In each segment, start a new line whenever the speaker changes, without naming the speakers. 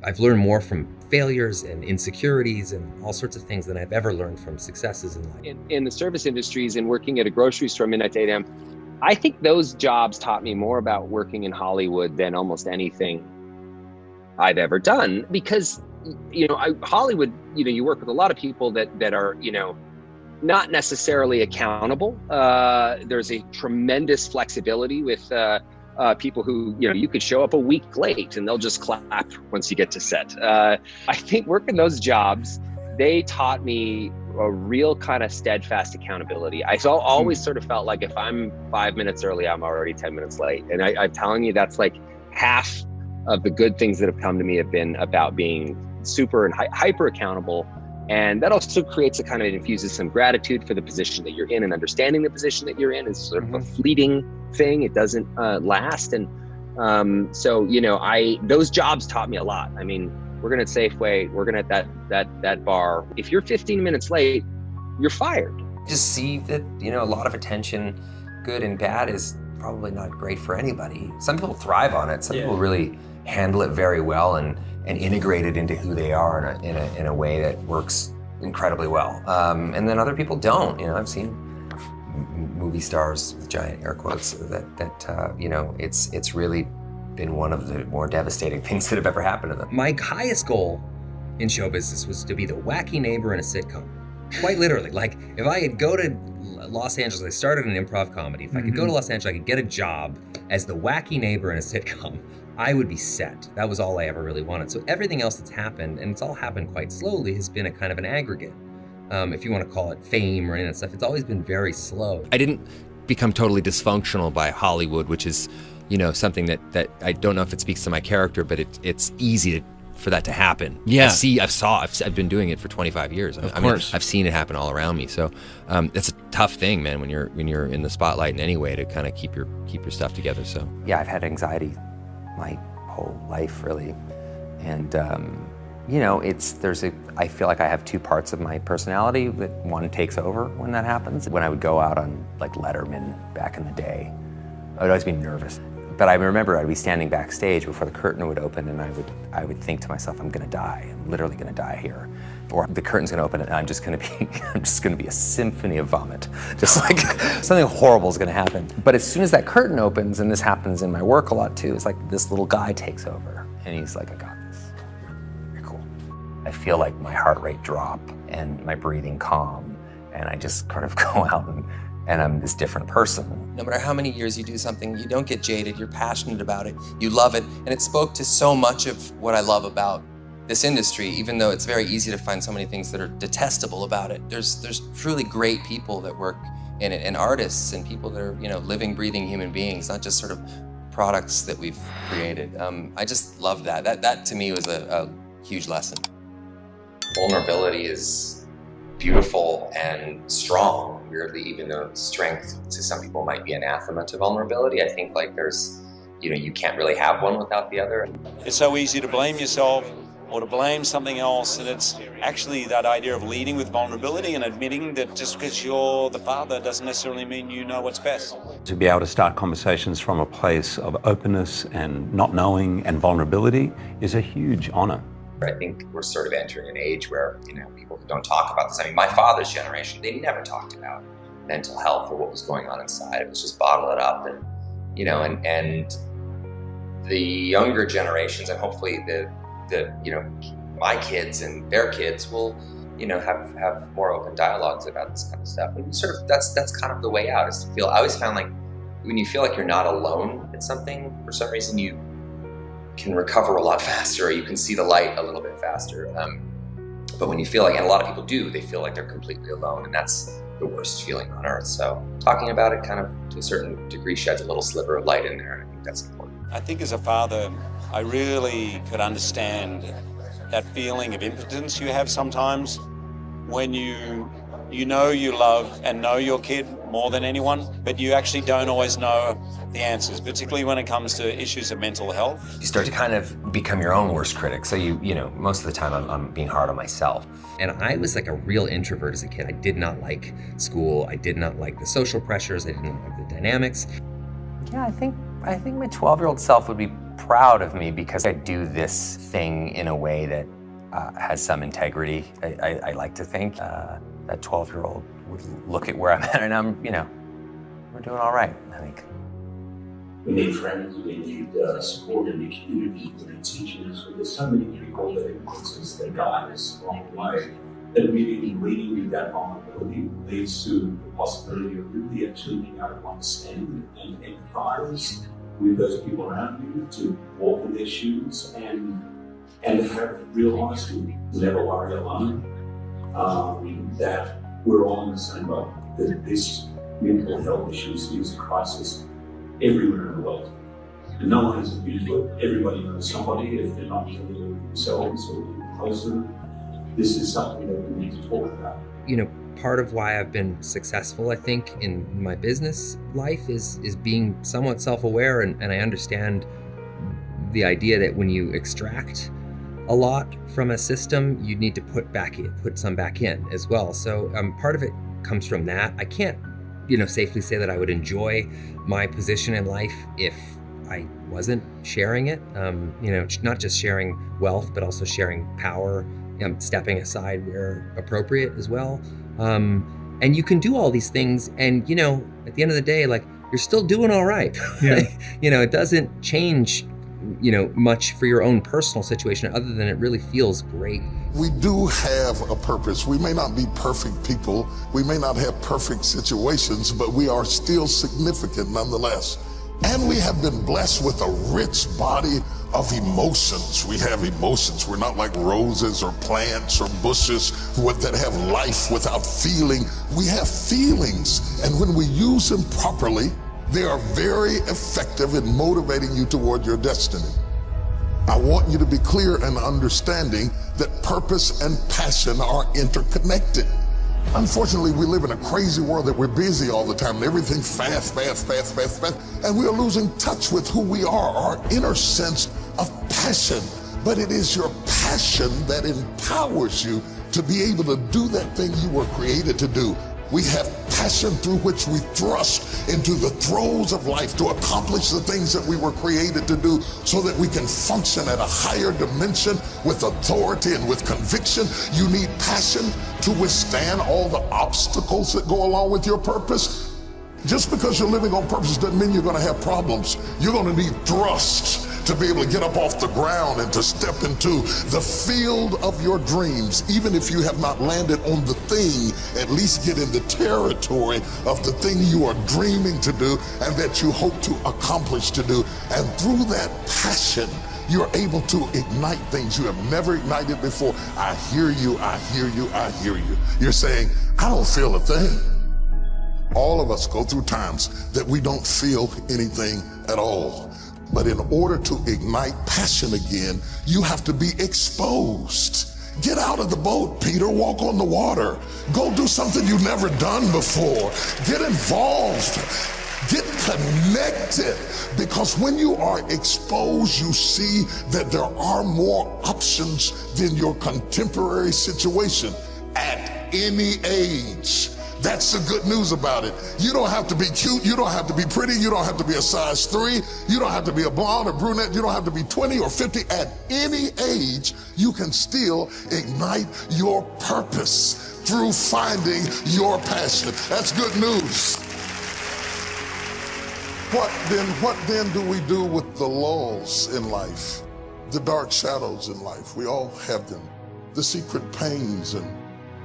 I've learned more from failures and insecurities and all sorts of things than I've ever learned from successes in life.
In the service industries and working at a grocery store midnight to 8 a.m., I think those jobs taught me more about working in Hollywood than almost anything I've ever done, because Hollywood, you work with a lot of people that are, not necessarily accountable. There's a tremendous flexibility with people who, you could show up a week late and they'll just clap once you get to set. I think working those jobs, they taught me a real kind of steadfast accountability. I always sort of felt like if I'm 5 minutes early, I'm already 10 minutes late. And I'm telling you, that's like half of the good things that have come to me have been about being super and hyper accountable. And that also creates it infuses some gratitude for the position that you're in, and understanding the position that you're in is sort of a fleeting thing. It doesn't last. And those jobs taught me a lot. I mean, we're gonna at Safeway, we're gonna at that bar. If you're 15 minutes late, you're fired.
Just see that, a lot of attention, good and bad, is probably not great for anybody. Some people thrive on it. Some people really handle it very well and integrate it into who they are in a way that works incredibly well. And then other people don't. I've seen movie stars with giant air quotes that it's really been one of the more devastating things that have ever happened to them. My highest goal in show business was to be the wacky neighbor in a sitcom. Quite literally. Like, if I could go to Los Angeles, I started an improv comedy. If I could go to Los Angeles, I could get a job as the wacky neighbor in a sitcom, I would be set. That was all I ever really wanted. So everything else that's happened, and it's all happened quite slowly, has been a kind of an aggregate. If you want to call it fame or any of that stuff, it's always been very slow.
I didn't become totally dysfunctional by Hollywood, which is, something that I don't know if it speaks to my character, but it's easy for that to happen.
Yeah.
I've been doing it for 25 years.
Of course.
I've seen it happen all around me. So that's a tough thing, man, when you're in the spotlight in any way, to kind of keep your stuff together. So
Yeah, I've had anxiety my whole life, really. And I feel like I have two parts of my personality, that one takes over when that happens. When I would go out on like Letterman back in the day, I would always be nervous. But I remember I'd be standing backstage before the curtain would open, and I would think to myself, I'm gonna die. I'm literally gonna die here. Or the curtain's gonna open and I'm just gonna be a symphony of vomit. Just like something horrible is gonna happen. But as soon as that curtain opens, and this happens in my work a lot too, it's like this little guy takes over and he's like, I got this. You're cool. I feel like my heart rate drop and my breathing calm, and I just kind of go out and I'm this different person.
No matter how many years you do something, you don't get jaded, you're passionate about it, you love it, and it spoke to so much of what I love about this industry, even though it's very easy to find so many things that are detestable about it. There's truly great people that work in it, and artists and people that are, living, breathing human beings, not just sort of products that we've created. I just love that. That to me was a huge lesson.
Vulnerability is beautiful and strong. Weirdly, even though strength to some people might be anathema to vulnerability, I think like there's, you can't really have one without the other.
It's so easy to blame yourself or to blame something else, and it's actually that idea of leading with vulnerability and admitting that just because you're the father doesn't necessarily mean you know what's best.
To be able to start conversations from a place of openness and not knowing and vulnerability is a huge honor.
I think we're sort of entering an age where, people don't talk about this. I mean, my father's generation, they never talked about mental health or what was going on inside. It was just bottle it up, and, and the younger generations, and hopefully my kids and their kids will, have more open dialogues about this kind of stuff. And that's kind of the way out, is to feel. I always found like when you feel like you're not alone in something, for some reason you can recover a lot faster, or you can see the light a little bit faster. But when you feel like, and a lot of people do, they feel like they're completely alone, and that's the worst feeling on earth. So talking about it kind of to a certain degree sheds a little sliver of light in there, and I think that's important.
I think as a father, I really could understand that feeling of impotence you have sometimes when you know you love and know your kid more than anyone, but you actually don't always know the answers, particularly when it comes to issues of mental health.
You start to kind of become your own worst critic. So most of the time I'm being hard on myself. And I was like a real introvert as a kid. I did not like school. I did not like the social pressures. I didn't like the dynamics. Yeah, I think my 12-year-old self would be proud of me because I do this thing in a way that has some integrity. I like to think that 12-year-old would look at where I'm at and we're doing all right, I think.
We need friends, we need support in the community, we need teachers. There's so many people that influence us, that guide us along the way. That really leading you that vulnerability leads to the possibility of really actually being able to understand and empathize with those people around you, to walk in their shoes and have real honesty. Never worry alone. That we're all in the same boat. That this mental health issue is a crisis everywhere in the world. And no one is immune to it. Everybody knows somebody, if they're not dealing with it themselves or close to them. This is something that we need to talk about.
Part of why I've been successful, I think, in my business life is being somewhat self-aware, and I understand the idea that when you extract a lot from a system, you need to put some back in as well. So part of it comes from that. I can't, safely say that I would enjoy my position in life if I wasn't sharing it. Not just sharing wealth, but also sharing power, stepping aside where appropriate as well. And you can do all these things, and at the end of the day, you're still doing all right. Yeah. It doesn't change much for your own personal situation other than it really feels great.
We do have a purpose. We may not be perfect people, we may not have perfect situations, but we are still significant nonetheless. And we have been blessed with a rich body of emotions. We have emotions. We're not like roses or plants or bushes that have life without feeling. We have feelings, and when we use them properly, they are very effective in motivating you toward your destiny. I want you to be clear and understanding that purpose and passion are interconnected. Unfortunately, we live in a crazy world that we're busy all the time and everything's fast, and we are losing touch with who we are, our inner sense of passion. But it is your passion that empowers you to be able to do that thing you were created to do. We have passion through which we thrust into the throes of life to accomplish the things that we were created to do so that we can function at a higher dimension with authority and with conviction. You need passion to withstand all the obstacles that go along with your purpose. Just because you're living on purpose doesn't mean you're going to have problems. You're going to need thrust to be able to get up off the ground and to step into the field of your dreams. Even if you have not landed on the thing, at least get in the territory of the thing you are dreaming to do and that you hope to accomplish to do. And through that passion, you're able to ignite things you have never ignited before. I hear you, I hear you, I hear you. You're saying, I don't feel a thing. All of us go through times that we don't feel anything at all. But in order to ignite passion again, you have to be exposed. Get out of the boat, Peter. Walk on the water. Go do something you've never done before. Get involved. Get connected. Because when you are exposed, you see that there are more options than your contemporary situation at any age. That's the good news about it. You don't have to be cute. You don't have to be pretty. You don't have to be a size 3. You don't have to be a blonde or brunette. You don't have to be 20 or 50. At any age, you can still ignite your purpose through finding your passion. That's good news. What then do we do with the lulls in life? The dark shadows in life. We all have them. The secret pains and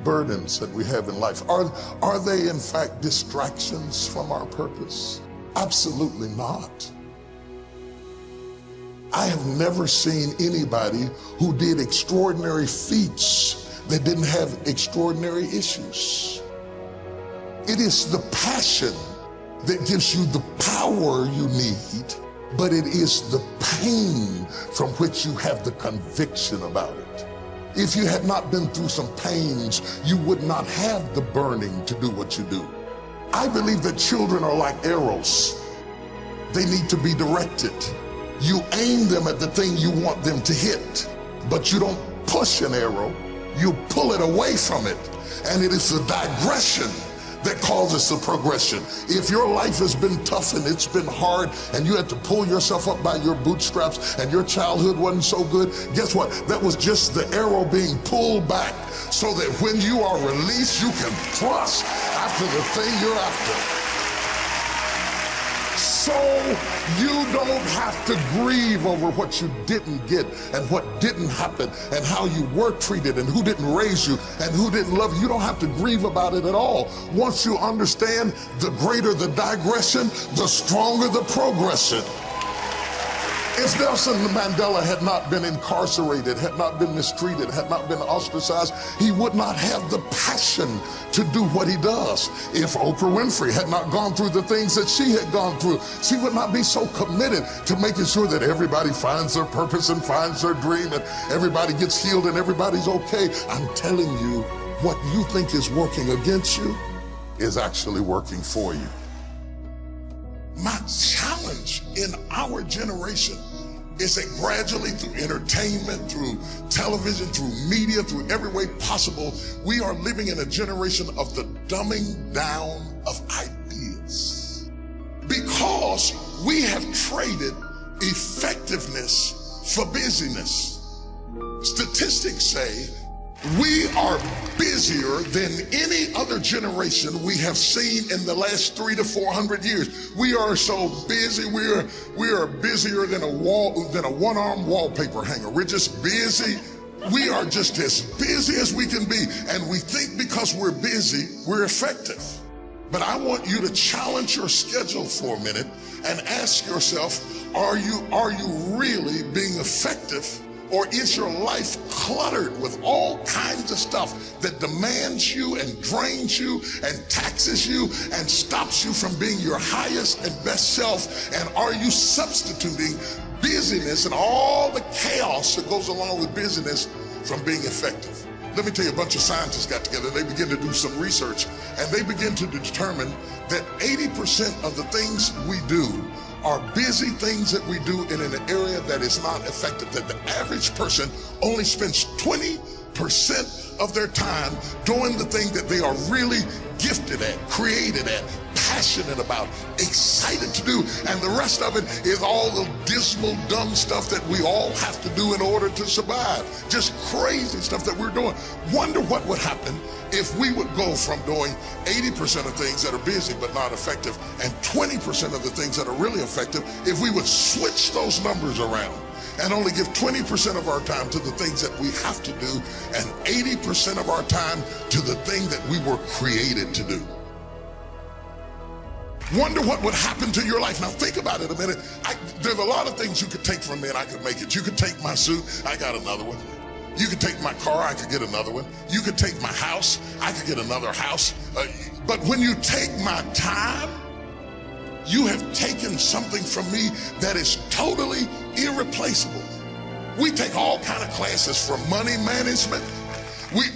burdens that we have in life. Are they in fact distractions from our purpose? Absolutely not. I have never seen anybody who did extraordinary feats that didn't have extraordinary issues. It is the passion that gives you the power you need, but it is the pain from which you have the conviction about it. If you had not been through some pains, you would not have the burning to do what you do. I believe that children are like arrows. They need to be directed. You aim them at the thing you want them to hit, but you don't push an arrow, you pull it away from it. And it is the digression that causes the progression. If your life has been tough and it's been hard and you had to pull yourself up by your bootstraps and your childhood wasn't so good, guess what? That was just the arrow being pulled back so that when you are released, you can thrust after the thing you're after. So you don't have to grieve over what you didn't get and what didn't happen and how you were treated and who didn't raise you and who didn't love you. You don't have to grieve about it at all. Once you understand, the greater the digression, the stronger the progression. If Nelson Mandela had not been incarcerated, had not been mistreated, had not been ostracized, he would not have the passion to do what he does. If Oprah Winfrey had not gone through the things that she had gone through, she would not be so committed to making sure that everybody finds their purpose and finds their dream and everybody gets healed and everybody's okay. I'm telling you, what you think is working against you is actually working for you. My challenge in our generation is that gradually, through entertainment, through television, through media, through every way possible, we are living in a generation of the dumbing down of ideas. Because we have traded effectiveness for busyness. Statistics say we are busier than any other generation we have seen in the last 300 to 400 years. We are so busy. We are busier than a one-arm wallpaper hanger. We're just busy. We are just as busy as we can be. And we think because we're busy, we're effective. But I want you to challenge your schedule for a minute and ask yourself, are you really being effective? Or is your life cluttered with all kinds of stuff that demands you and drains you and taxes you and stops you from being your highest and best self? And are you substituting busyness and all the chaos that goes along with busyness from being effective? Let me tell you, a bunch of scientists got together. They began to do some research, and they begin to determine that 80% of the things we do are busy things that we do in an area that is not effective, that the average person only spends 20% of their time doing the thing that they are really gifted at, created at, passionate about, excited to do, and the rest of it is all the dismal, dumb stuff that we all have to do in order to survive. Just crazy stuff that we're doing. Wonder what would happen if we would go from doing 80% of things that are busy but not effective and 20% of the things that are really effective if we would switch those numbers around and only give 20% of our time to the things that we have to do and 80% of our time to the thing that we were created to do. Wonder what would happen to your life. Now think about it a minute. There's a lot of things you could take from me and I could make it. You could take my suit, I got another one. You could take my car, I could get another one. You could take my house, I could get another house. But when you take my time, you have taken something from me that is totally irreplaceable. We take all kind of classes for money management.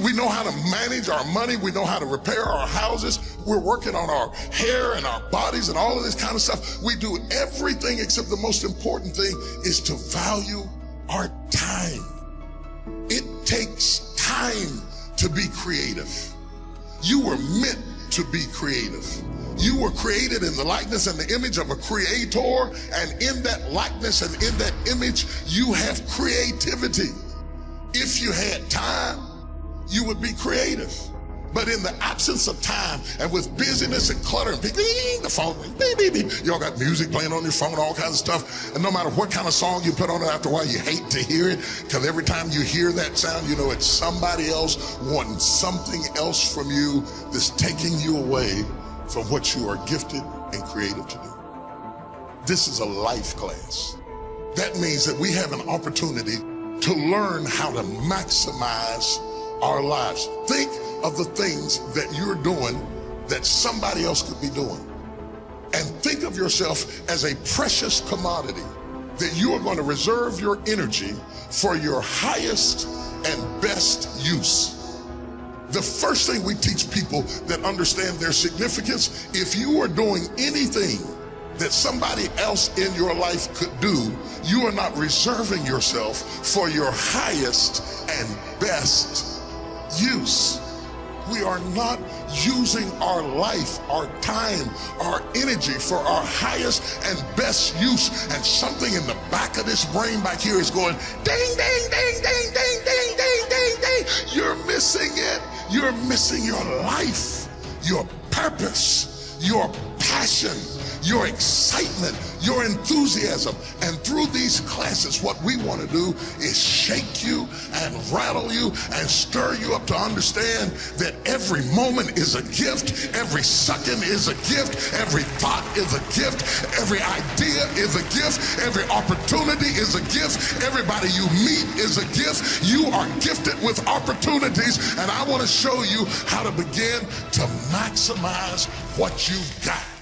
We know how to manage our money. We know how to repair our houses. We're working on our hair and our bodies and all of this kind of stuff. We do everything except the most important thing is to value our time. It takes time to be creative. You were meant to be creative. You were created in the likeness and the image of a creator, and in that likeness and in that image, you have creativity. If you had time, you would be creative. But in the absence of time and with busyness and clutter and the phone, beep, beep, beep. Y'all got music playing on your phone, all kinds of stuff. And no matter what kind of song you put on it, after a while you hate to hear it, because every time you hear that sound, you know it's somebody else wanting something else from you that's taking you away from what you are gifted and creative to do. This is a life class. That means that we have an opportunity to learn how to maximize our lives. Think of the things that you're doing that somebody else could be doing. And think of yourself as a precious commodity that you are going to reserve your energy for your highest and best use. The first thing we teach people that understand their significance, if you are doing anything that somebody else in your life could do, you are not reserving yourself for your highest and best use. We are not using our life, our time, our energy for our highest and best use. And something in the back of this brain back here is going ding, ding, ding, ding, ding, ding, ding, ding, ding. You're missing it. You're missing your life, your purpose, your passion, your excitement, your enthusiasm. And through these classes, what we want to do is shake you and rattle you and stir you up to understand that every moment is a gift, every second is a gift, every thought is a gift, every idea is a gift, every opportunity is a gift, everybody you meet is a gift. You are gifted with opportunities, and I want to show you how to begin to maximize what you've got.